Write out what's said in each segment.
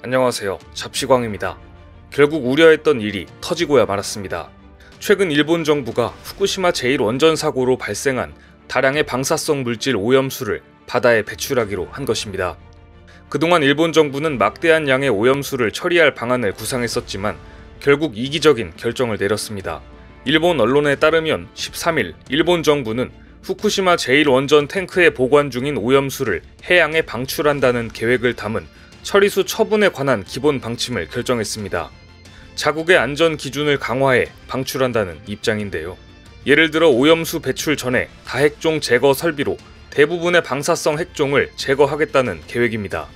안녕하세요. 잡시광입니다. 결국 우려했던 일이 터지고야 말았습니다. 최근 일본 정부가 후쿠시마 제1원전 사고로 발생한 다량의 방사성 물질 오염수를 바다에 배출하기로 한 것입니다. 그동안 일본 정부는 막대한 양의 오염수를 처리할 방안을 구상했었지만 결국 이기적인 결정을 내렸습니다. 일본 언론에 따르면 13일 일본 정부는 후쿠시마 제1원전 탱크에 보관 중인 오염수를 해양에 방출한다는 계획을 담은 처리수 처분에 관한 기본 방침을 결정했습니다. 자국의 안전 기준을 강화해 방출한다는 입장인데요. 예를 들어 오염수 배출 전에 다핵종 제거 설비로 대부분의 방사성 핵종을 제거하겠다는 계획입니다.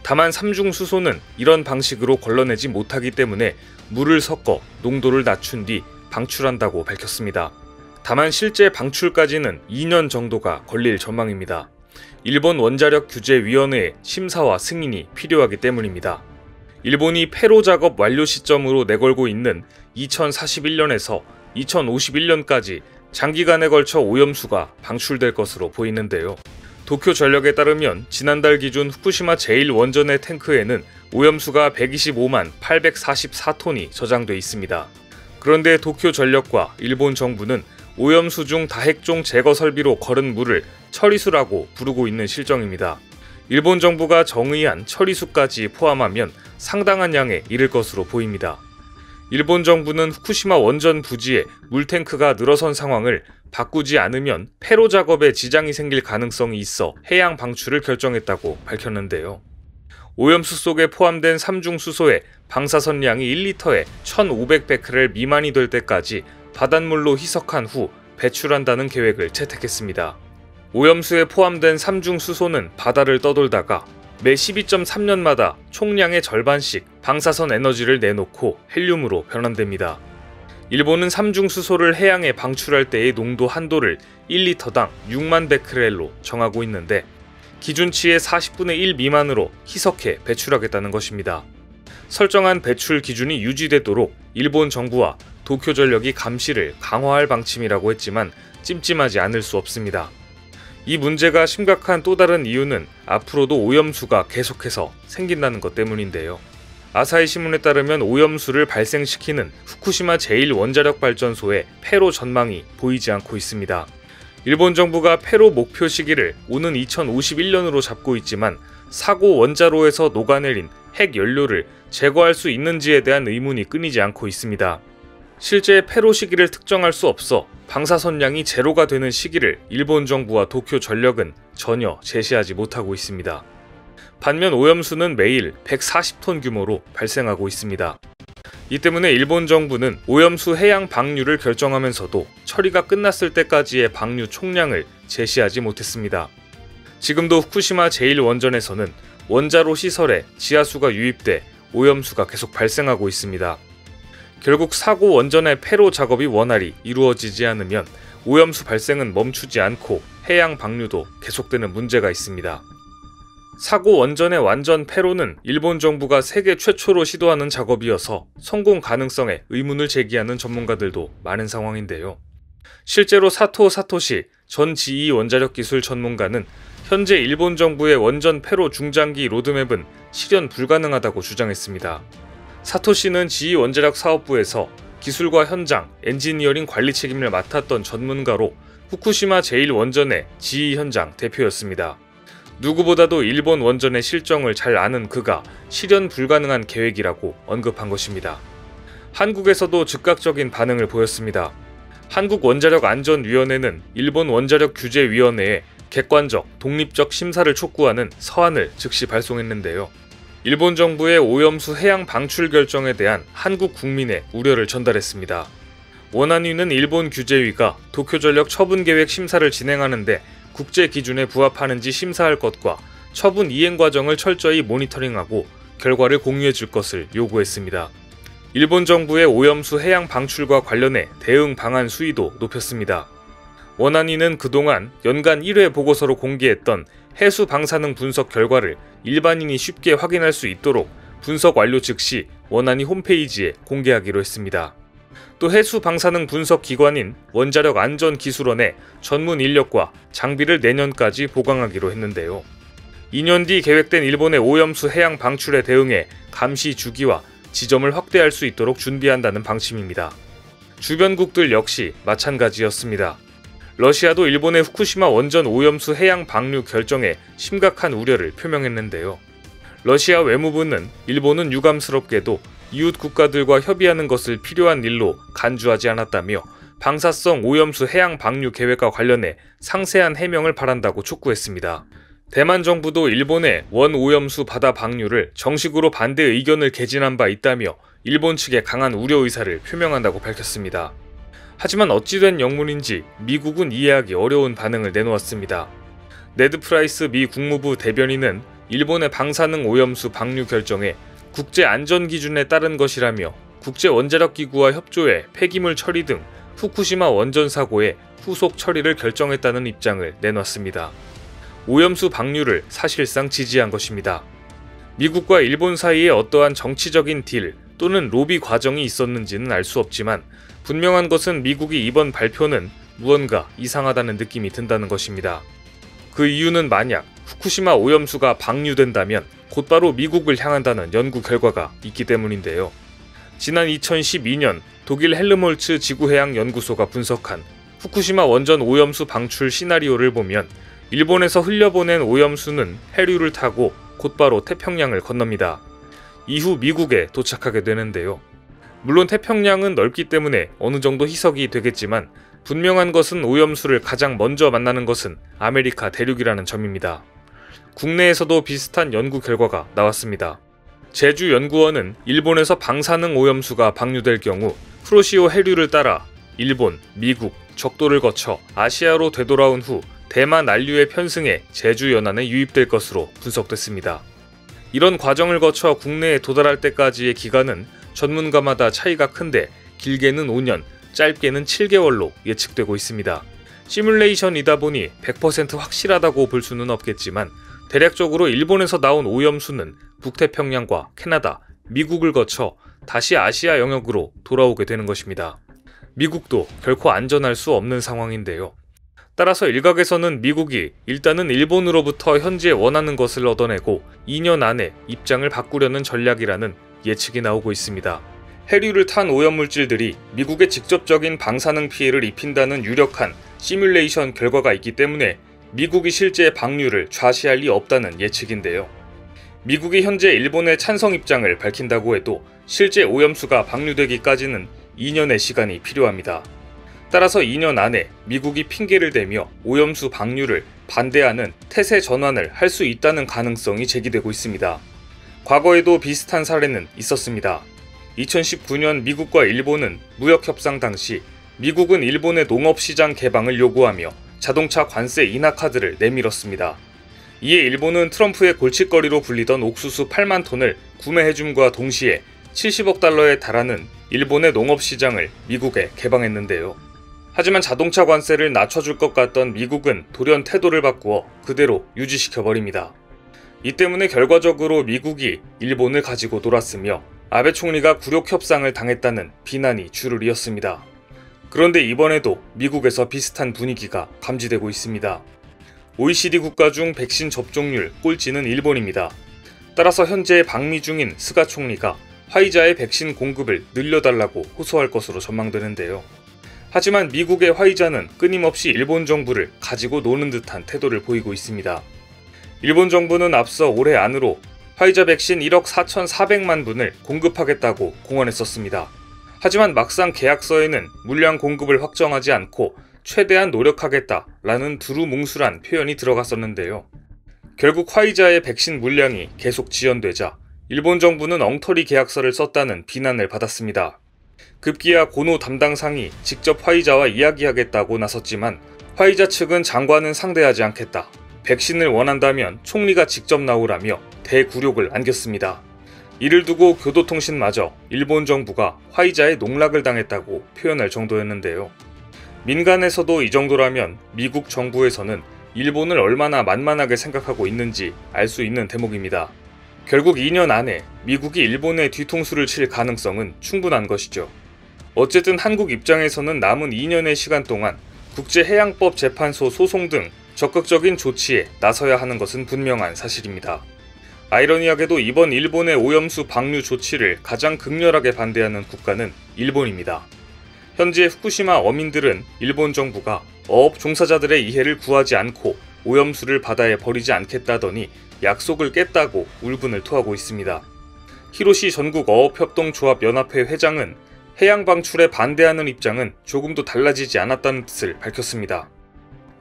다만 삼중수소는 이런 방식으로 걸러내지 못하기 때문에 물을 섞어 농도를 낮춘 뒤 방출한다고 밝혔습니다. 다만 실제 방출까지는 2년 정도가 걸릴 전망입니다. 일본 원자력 규제위원회의 심사와 승인이 필요하기 때문입니다. 일본이 폐로 작업 완료 시점으로 내걸고 있는 2041년에서 2051년까지 장기간에 걸쳐 오염수가 방출될 것으로 보이는데요. 도쿄전력에 따르면 지난달 기준 후쿠시마 제1원전의 탱크에는 오염수가 125만 844톤이 저장돼 있습니다. 그런데 도쿄전력과 일본 정부는 오염수 중 다핵종 제거 설비로 걸은 물을 처리수라고 부르고 있는 실정입니다. 일본 정부가 정의한 처리수까지 포함하면 상당한 양에 이를 것으로 보입니다. 일본 정부는 후쿠시마 원전 부지에 물탱크가 늘어선 상황을 바꾸지 않으면 폐로 작업에 지장이 생길 가능성이 있어 해양 방출을 결정했다고 밝혔는데요. 오염수 속에 포함된 삼중수소의 방사선량이 1리터에 1500베크렐 미만이 될 때까지 바닷물로 희석한 후 배출한다는 계획을 채택했습니다. 오염수에 포함된 삼중수소는 바다를 떠돌다가 매 12.3년마다 총량의 절반씩 방사선 에너지를 내놓고 헬륨으로 변환됩니다. 일본은 삼중수소를 해양에 방출할 때의 농도 한도를 1리터당 6만 베크렐로 정하고 있는데 기준치의 40분의 1 미만으로 희석해 배출하겠다는 것입니다. 설정한 배출 기준이 유지되도록 일본 정부와 도쿄전력이 감시를 강화할 방침이라고 했지만 찜찜하지 않을 수 없습니다. 이 문제가 심각한 또 다른 이유는 앞으로도 오염수가 계속해서 생긴다는 것 때문인데요. 아사히 신문에 따르면 오염수를 발생시키는 후쿠시마 제1원자력발전소의 폐로 전망이 보이지 않고 있습니다. 일본 정부가 폐로 목표 시기를 오는 2051년으로 잡고 있지만 사고 원자로에서 녹아내린 핵 연료를 제거할 수 있는지에 대한 의문이 끊이지 않고 있습니다. 실제 폐로 시기를 특정할 수 없어 방사선량이 제로가 되는 시기를 일본 정부와 도쿄전력은 전혀 제시하지 못하고 있습니다. 반면 오염수는 매일 140톤 규모로 발생하고 있습니다. 이 때문에 일본 정부는 오염수 해양 방류를 결정하면서도 처리가 끝났을 때까지의 방류 총량을 제시하지 못했습니다. 지금도 후쿠시마 제1원전에서는 원자로 시설에 지하수가 유입돼 오염수가 계속 발생하고 있습니다. 결국 사고 원전의 폐로 작업이 원활히 이루어지지 않으면 오염수 발생은 멈추지 않고 해양 방류도 계속되는 문제가 있습니다. 사고 원전의 완전 폐로는 일본 정부가 세계 최초로 시도하는 작업이어서 성공 가능성에 의문을 제기하는 전문가들도 많은 상황인데요. 실제로 사토 사토시 전 GE 원자력 기술 전문가는 현재 일본 정부의 원전 폐로 중장기 로드맵은 실현 불가능하다고 주장했습니다. 사토시는 GE 원자력 사업부에서 기술과 현장, 엔지니어링 관리 책임을 맡았던 전문가로 후쿠시마 제1원전의 GE 현장 대표였습니다. 누구보다도 일본 원전의 실정을 잘 아는 그가 실현 불가능한 계획이라고 언급한 것입니다. 한국에서도 즉각적인 반응을 보였습니다. 한국원자력안전위원회는 일본 원자력규제위원회에 객관적, 독립적 심사를 촉구하는 서한을 즉시 발송했는데요. 일본 정부의 오염수 해양 방출 결정에 대한 한국 국민의 우려를 전달했습니다. 원안위는 일본 규제위가 도쿄전력 처분계획 심사를 진행하는데 국제 기준에 부합하는지 심사할 것과 처분 이행 과정을 철저히 모니터링하고 결과를 공유해 줄 것을 요구했습니다. 일본 정부의 오염수 해양 방출과 관련해 대응 방안 수위도 높였습니다. 원안위는 그동안 연간 1회 보고서로 공개했던 해수 방사능 분석 결과를 일반인이 쉽게 확인할 수 있도록 분석 완료 즉시 원안위 홈페이지에 공개하기로 했습니다. 또 해수 방사능 분석 기관인 원자력안전기술원에 전문 인력과 장비를 내년까지 보강하기로 했는데요. 2년 뒤 계획된 일본의 오염수 해양 방출에 대응해 감시 주기와 지점을 확대할 수 있도록 준비한다는 방침입니다. 주변국들 역시 마찬가지였습니다. 러시아도 일본의 후쿠시마 원전 오염수 해양 방류 결정에 심각한 우려를 표명했는데요. 러시아 외무부는 일본은 유감스럽게도 이웃 국가들과 협의하는 것을 필요한 일로 간주하지 않았다며 방사성 오염수 해양 방류 계획과 관련해 상세한 해명을 바란다고 촉구했습니다. 대만 정부도 일본의 원 오염수 바다 방류를 정식으로 반대 의견을 개진한 바 있다며 일본 측에 강한 우려 의사를 표명한다고 밝혔습니다. 하지만 어찌된 영문인지 미국은 이해하기 어려운 반응을 내놓았습니다. 네드 프라이스 미 국무부 대변인은 일본의 방사능 오염수 방류 결정에 국제 안전 기준에 따른 것이라며 국제원자력기구와 협조해 폐기물 처리 등 후쿠시마 원전 사고의 후속 처리를 결정했다는 입장을 내놨습니다. 오염수 방류를 사실상 지지한 것입니다. 미국과 일본 사이에 어떠한 정치적인 딜 또는 로비 과정이 있었는지는 알 수 없지만 분명한 것은 미국이 이번 발표는 무언가 이상하다는 느낌이 든다는 것입니다. 그 이유는 만약 후쿠시마 오염수가 방류된다면 곧바로 미국을 향한다는 연구 결과가 있기 때문인데요. 지난 2012년 독일 헬름홀츠 지구해양연구소가 분석한 후쿠시마 원전 오염수 방출 시나리오를 보면 일본에서 흘려보낸 오염수는 해류를 타고 곧바로 태평양을 건넙니다. 이후 미국에 도착하게 되는데요. 물론 태평양은 넓기 때문에 어느 정도 희석이 되겠지만 분명한 것은 오염수를 가장 먼저 만나는 것은 아메리카 대륙이라는 점입니다. 국내에서도 비슷한 연구 결과가 나왔습니다. 제주연구원은 일본에서 방사능 오염수가 방류될 경우 쿠로시오 해류를 따라 일본, 미국, 적도를 거쳐 아시아로 되돌아온 후 대만 난류에 편승해 제주 연안에 유입될 것으로 분석됐습니다. 이런 과정을 거쳐 국내에 도달할 때까지의 기간은 전문가마다 차이가 큰데 길게는 5년, 짧게는 7개월로 예측되고 있습니다. 시뮬레이션이다 보니 100% 확실하다고 볼 수는 없겠지만 대략적으로 일본에서 나온 오염수는 북태평양과 캐나다, 미국을 거쳐 다시 아시아 영역으로 돌아오게 되는 것입니다. 미국도 결코 안전할 수 없는 상황인데요. 따라서 일각에서는 미국이 일단은 일본으로부터 현재 원하는 것을 얻어내고 2년 안에 입장을 바꾸려는 전략이라는 예측이 나오고 있습니다. 해류를 탄 오염물질들이 미국에 직접적인 방사능 피해를 입힌다는 유력한 시뮬레이션 결과가 있기 때문에 미국이 실제 방류를 좌시할 리 없다는 예측인데요. 미국이 현재 일본의 찬성 입장을 밝힌다고 해도 실제 오염수가 방류되기까지는 2년의 시간이 필요합니다. 따라서 2년 안에 미국이 핑계를 대며 오염수 방류를 반대하는 태세 전환을 할 수 있다는 가능성이 제기되고 있습니다. 과거에도 비슷한 사례는 있었습니다. 2019년 미국과 일본은 무역협상 당시 미국은 일본의 농업시장 개방을 요구하며 자동차 관세 인하 카드를 내밀었습니다. 이에 일본은 트럼프의 골칫거리로 불리던 옥수수 8만 톤을 구매해줌과 동시에 70억 달러에 달하는 일본의 농업시장을 미국에 개방했는데요. 하지만 자동차 관세를 낮춰줄 것 같던 미국은 돌연 태도를 바꾸어 그대로 유지시켜버립니다. 이 때문에 결과적으로 미국이 일본을 가지고 놀았으며 아베 총리가 굴욕 협상을 당했다는 비난이 줄을 이었습니다. 그런데 이번에도 미국에서 비슷한 분위기가 감지되고 있습니다. OECD 국가 중 백신 접종률 꼴찌는 일본입니다. 따라서 현재 방미 중인 스가 총리가 화이자의 백신 공급을 늘려달라고 호소할 것으로 전망되는데요. 하지만 미국의 화이자는 끊임없이 일본 정부를 가지고 노는 듯한 태도를 보이고 있습니다. 일본 정부는 앞서 올해 안으로 화이자 백신 1억 4,400만 분을 공급하겠다고 공언했었습니다. 하지만 막상 계약서에는 물량 공급을 확정하지 않고 최대한 노력하겠다라는 두루뭉술한 표현이 들어갔었는데요. 결국 화이자의 백신 물량이 계속 지연되자 일본 정부는 엉터리 계약서를 썼다는 비난을 받았습니다. 급기야 고노 담당상이 직접 화이자와 이야기하겠다고 나섰지만 화이자 측은 장관은 상대하지 않겠다. 백신을 원한다면 총리가 직접 나오라며 대굴욕을 안겼습니다. 이를 두고 교도통신마저 일본 정부가 화이자에 농락을 당했다고 표현할 정도였는데요. 민간에서도 이 정도라면 미국 정부에서는 일본을 얼마나 만만하게 생각하고 있는지 알 수 있는 대목입니다. 결국 2년 안에 미국이 일본의 뒤통수를 칠 가능성은 충분한 것이죠. 어쨌든 한국 입장에서는 남은 2년의 시간 동안 국제해양법 재판소 소송 등 적극적인 조치에 나서야 하는 것은 분명한 사실입니다. 아이러니하게도 이번 일본의 오염수 방류 조치를 가장 극렬하게 반대하는 국가는 일본입니다. 현재 후쿠시마 어민들은 일본 정부가 어업 종사자들의 이해를 구하지 않고 오염수를 바다에 버리지 않겠다더니 약속을 깼다고 울분을 토하고 있습니다. 히로시 전국 어업협동조합 연합회 회장은 해양 방출에 반대하는 입장은 조금도 달라지지 않았다는 뜻을 밝혔습니다.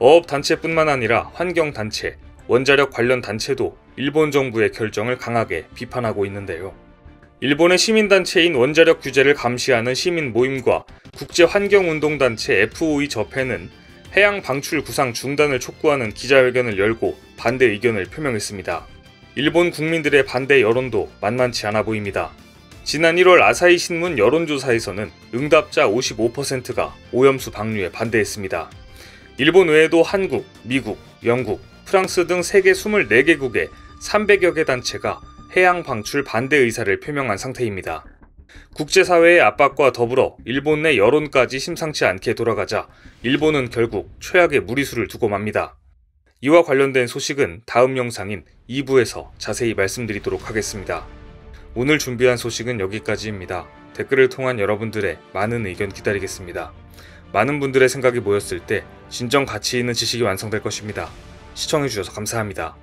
어업단체뿐만 아니라 환경단체, 원자력 관련 단체도 일본 정부의 결정을 강하게 비판하고 있는데요. 일본의 시민단체인 원자력 규제를 감시하는 시민 모임과 국제환경운동단체 FOE 접회는 해양 방출 구상 중단을 촉구하는 기자회견을 열고 반대 의견을 표명했습니다. 일본 국민들의 반대 여론도 만만치 않아 보입니다. 지난 1월 아사히 신문 여론조사에서는 응답자 55%가 오염수 방류에 반대했습니다. 일본 외에도 한국, 미국, 영국, 프랑스 등 세계 24개국의 300여 개 단체가 해양 방출 반대 의사를 표명한 상태입니다. 국제사회의 압박과 더불어 일본 내 여론까지 심상치 않게 돌아가자 일본은 결국 최악의 무리수를 두고 맙니다. 이와 관련된 소식은 다음 영상인 2부에서 자세히 말씀드리도록 하겠습니다. 오늘 준비한 소식은 여기까지입니다. 댓글을 통한 여러분들의 많은 의견 기다리겠습니다. 많은 분들의 생각이 모였을 때 진정 가치 있는 지식이 완성될 것입니다. 시청해주셔서 감사합니다.